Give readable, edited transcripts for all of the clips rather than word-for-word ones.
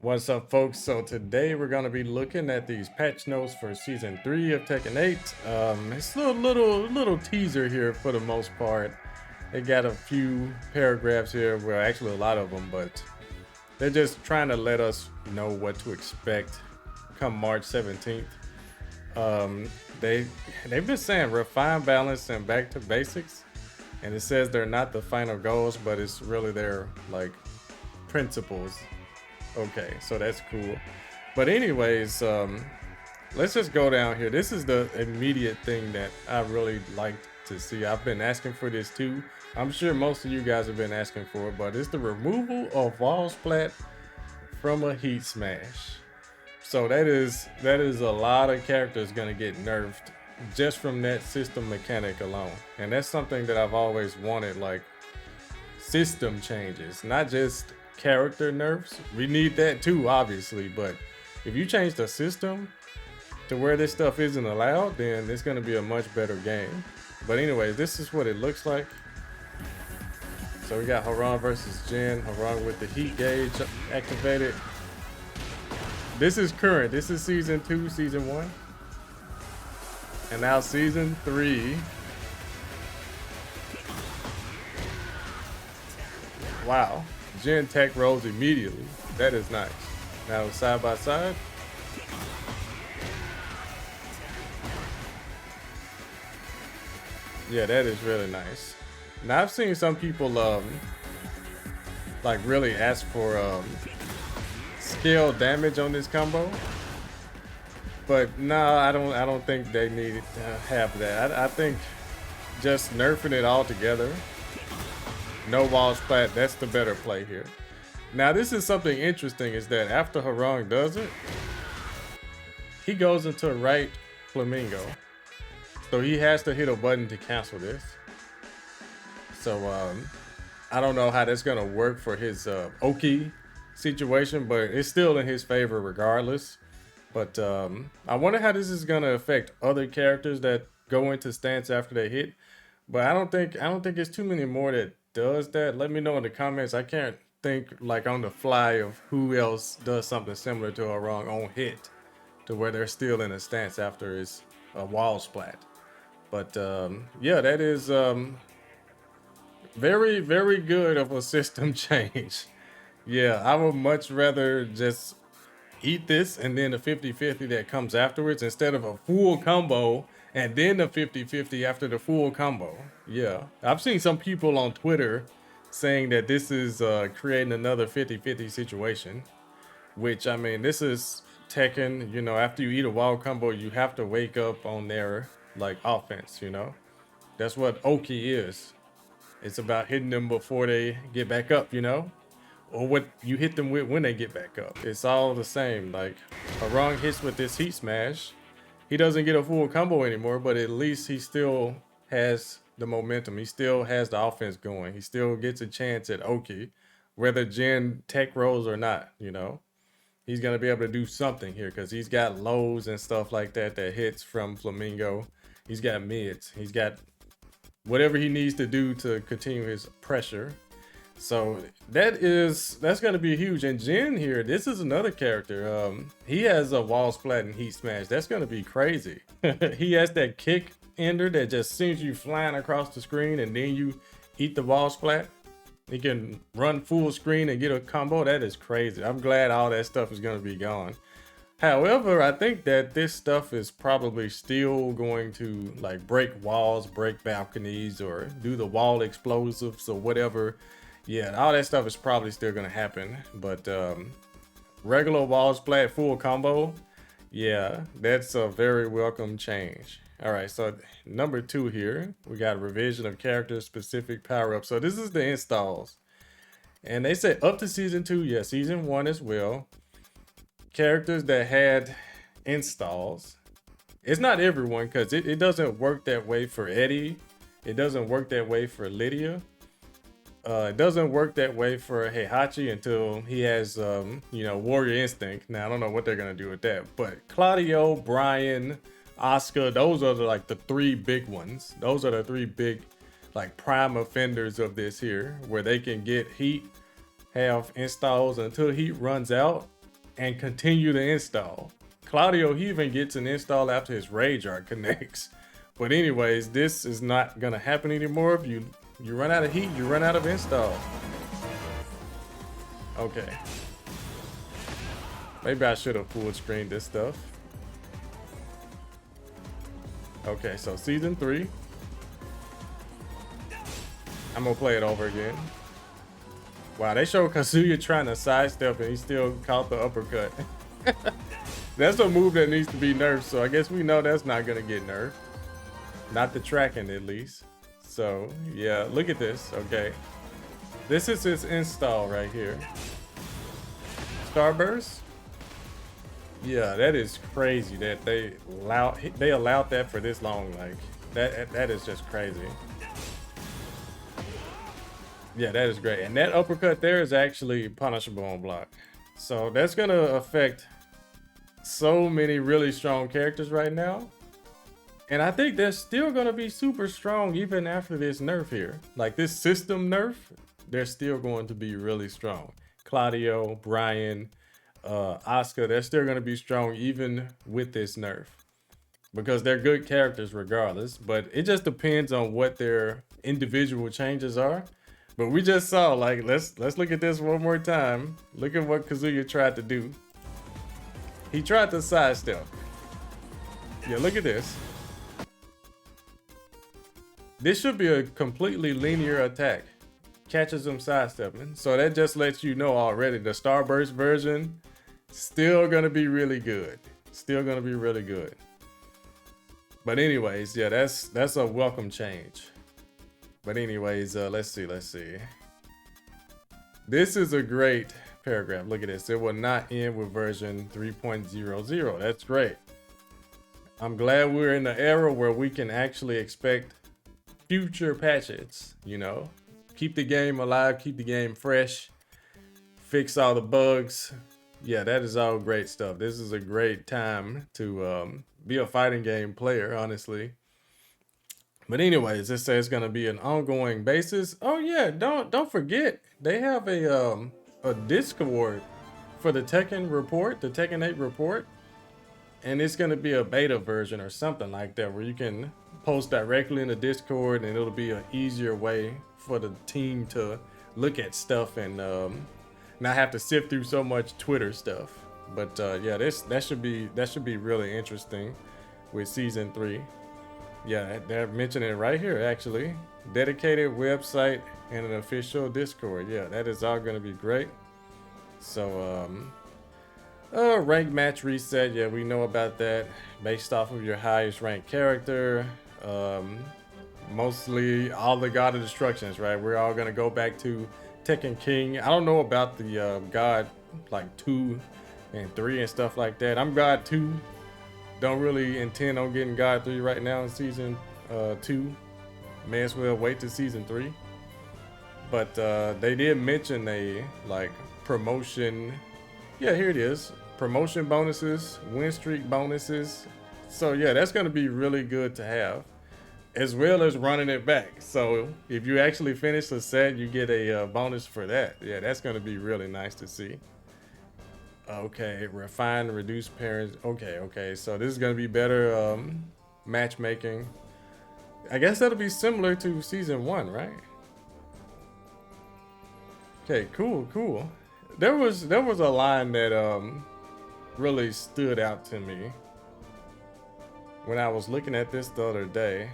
What's up, folks? So today we're going to be looking at these patch notes for season 3 of Tekken 8. It's a little teaser here for the most part. They got a few paragraphs here, well, actually a lot of them, but they're just trying to let us know what to expect come March 17th. They've been saying refine balance and back to basics, and it says they're not the final goals, but it's really their like principles. Okay, so that's cool. But anyways, let's just go down here. This is the immediate thing that I really like to see. I've been asking for this too. I'm sure most of you guys have been asking for it, but it's the removal of wall splat from a heat smash. So that is a lot of characters gonna get nerfed just from that system mechanic alone. And that's something that I've always wanted, like system changes, not just character nerfs. We need that too, obviously, but if you change the system to where this stuff isn't allowed, then it's going to be a much better game. But anyways, this is what it looks like. So we got Harang versus Jin. Harang with the heat gauge activated. This is current. This is season 2, season 1, and now season 3. Wow. Jin tech rolls immediately. That is nice. Now side by side. Yeah, that is really nice. Now I've seen some people like really ask for scale damage on this combo, but no, I don't think they need to have that. I think just nerfing it all together. No wall splat, that's the better play here. Now this is something interesting, is that after Harang does it, he goes into right flamingo. So he has to hit a button to cancel this. So I don't know how that's gonna work for his Oki situation, but it's still in his favor regardless. But I wonder how this is gonna affect other characters that go into stance after they hit. But I don't think it's too many more that does that. Let me know in the comments. I can't think like on the fly of who else does something similar to a wrong on hit to where they're still in a stance after it's a wall splat. But yeah, that is very, very good of a system change. Yeah, I would much rather just eat this and then the 50-50 that comes afterwards instead of a full combo and then the 50-50 after the full combo. Yeah, I've seen some people on Twitter saying that this is creating another 50-50 situation, which, I mean, this is Tekken. You know, after you eat a wall combo, you have to wake up on their like offense, you know. That's what Oki is. It's about hitting them before they get back up, you know, or what you hit them with when they get back up. It's all the same. Like Harang hits with this heat smash, he doesn't get a full combo anymore, but at least he still has the momentum. He still has the offense going. He still gets a chance at Oki, whether Jin tech rolls or not, you know. He's going to be able to do something here because he's got lows and stuff like that that hits from Flamingo. He's got mids. He's got whatever he needs to do to continue his pressure. So that's going to be huge. And Jin here, this is another character. He has a wall splat and heat smash. That's going to be crazy. He has that kick ender that just sends you flying across the screen and then you eat the wall splat. He can run full screen and get a combo. That is crazy. I'm glad all that stuff is going to be gone. However, I think that this stuff is probably still going to like break walls, break balconies, or do the wall explosives or whatever. Yeah, all that stuff is probably still gonna happen, but regular wall splat full combo, yeah, that's a very welcome change. All right, so number 2 here, we got a revision of character specific power up. So this is the installs, and they say up to season 2, yeah, season 1 as well. Characters that had installs. It's not everyone, because it doesn't work that way for Eddie. It doesn't work that way for Lydia. It doesn't work that way for Heihachi until he has, you know, Warrior Instinct. Now, I don't know what they're going to do with that. But Claudio, Brian, Oscar, those are like the 3 big ones. Those are the 3 big, like, prime offenders of this here, where they can get heat, have installs until heat runs out. and continue to install. Claudio, he even gets an install after his rage art connects. But anyways, this is not gonna happen anymore. If you run out of heat, you run out of install. Okay. Maybe I should have full screened this stuff. Okay, so season 3. I'm gonna play it over again. Wow, they show Kazuya trying to sidestep and he still caught the uppercut. That's a move that needs to be nerfed, so I guess we know that's not gonna get nerfed. Not the tracking, at least. So, yeah, look at this, okay. This is his install right here. Starburst? Yeah, that is crazy that they allowed that for this long. Like, that is just crazy. Yeah, that is great. And that uppercut there is actually punishable on block. So that's gonna affect so many really strong characters right now. And I think they're still gonna be super strong even after this nerf here. Like this system nerf, they're still going to be really strong. Claudio, Brian, Oscar, they're still gonna be strong even with this nerf. Because they're good characters regardless, but it just depends on what their individual changes are. But we just saw, like, let's look at this one more time. Look at what Kazuya tried to do. He tried to sidestep. Yeah, look at this. This should be a completely linear attack. Catches him sidestepping. So that just lets you know already the Starburst version still gonna be really good. Still gonna be really good. But anyways, yeah, that's a welcome change. But anyways, let's see. This is a great paragraph. Look at this. It will not end with version 3.00. That's great. I'm glad we're in the era where we can actually expect future patches, you know. Keep the game alive, keep the game fresh, fix all the bugs. Yeah, that is all great stuff. This is a great time to be a fighting game player, honestly. But anyways, it says it's gonna be an ongoing basis. Oh yeah, don't forget they have a Discord for the Tekken report, the Tekken 8 report, and it's gonna be a beta version or something like that where you can post directly in the Discord and it'll be an easier way for the team to look at stuff and not have to sift through so much Twitter stuff. But yeah, that should be really interesting with season 3. Yeah, they're mentioning it right here, actually. Dedicated website and an official Discord. Yeah, that is all going to be great. So, rank match reset. Yeah, we know about that. Based off of your highest ranked character. Mostly all the God of Destructions, right? We're all going to go back to Tekken King. I don't know about the God, like 2 and 3 and stuff like that. I'm God 2. Don't really intend on getting God 3 right now in season 2. May as well wait to season 3. But they did mention a like promotion. Yeah, here it is. Promotion bonuses, win streak bonuses. So yeah, that's gonna be really good to have. As well as running it back. So if you actually finish the set, you get a bonus for that. Yeah, that's gonna be really nice to see. Okay, refine, reduce parents. Okay. So this is gonna be better matchmaking. I guess that'll be similar to season 1, right? Okay, cool. There was a line that really stood out to me when I was looking at this the other day.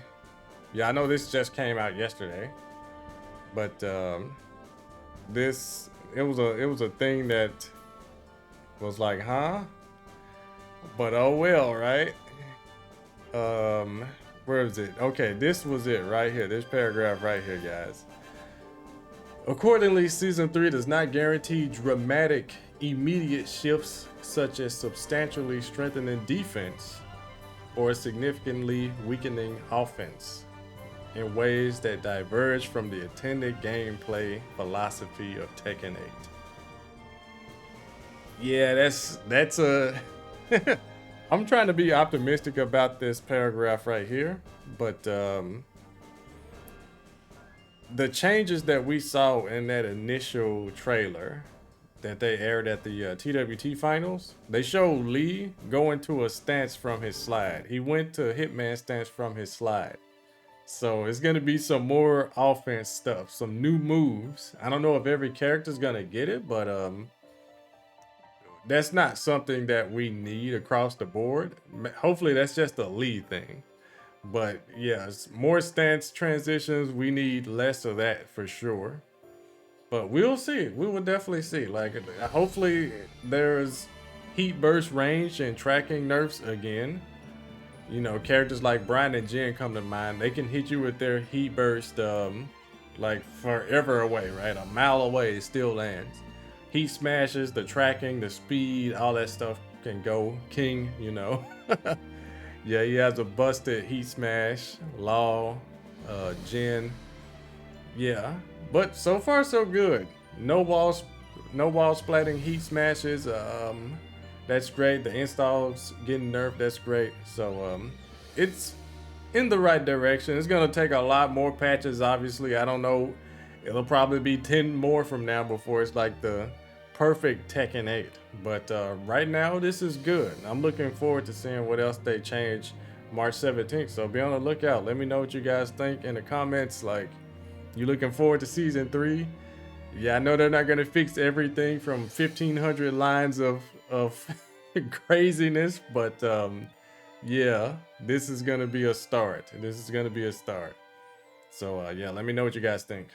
Yeah, I know this just came out yesterday, but it was a thing that was like, huh? But oh well, right? Where is it? Okay, this was it right here. This paragraph right here, guys. Accordingly, season 3 does not guarantee dramatic, immediate shifts such as substantially strengthening defense or significantly weakening offense in ways that diverge from the intended gameplay philosophy of Tekken 8. Yeah, that's a I'm trying to be optimistic about this paragraph right here, but the changes that we saw in that initial trailer, that they aired at the TWT finals, they showed Lee going to a stance from his slide. He went to Hitman stance from his slide. So it's gonna be some more offense stuff, some new moves. I don't know if every character's gonna get it, but that's not something that we need across the board. Hopefully that's just a Lee thing. But yeah, it's more stance transitions. We need less of that for sure. But we'll see. We will definitely see. Like, hopefully there's heat burst range and tracking nerfs again. You know, characters like Brian and Jin come to mind. They can hit you with their heat burst, like forever away, right? A mile away, it still lands. Heat smashes, the tracking, the speed, all that stuff can go king, you know. Yeah, he has a busted heat smash, Law, Jin. Yeah, but so far so good. No wall splatting heat smashes. That's great. The installs getting nerfed. That's great. So it's in the right direction. It's gonna take a lot more patches. Obviously, I don't know. It'll probably be 10 more from now before it's like the perfect Tekken 8. But right now, this is good. I'm looking forward to seeing what else they change March 17th. So be on the lookout. Let me know what you guys think in the comments. Like, you looking forward to season 3? Yeah, I know they're not gonna fix everything from 1,500 lines of craziness, but yeah, this is gonna be a start. This is gonna be a start. So yeah, let me know what you guys think.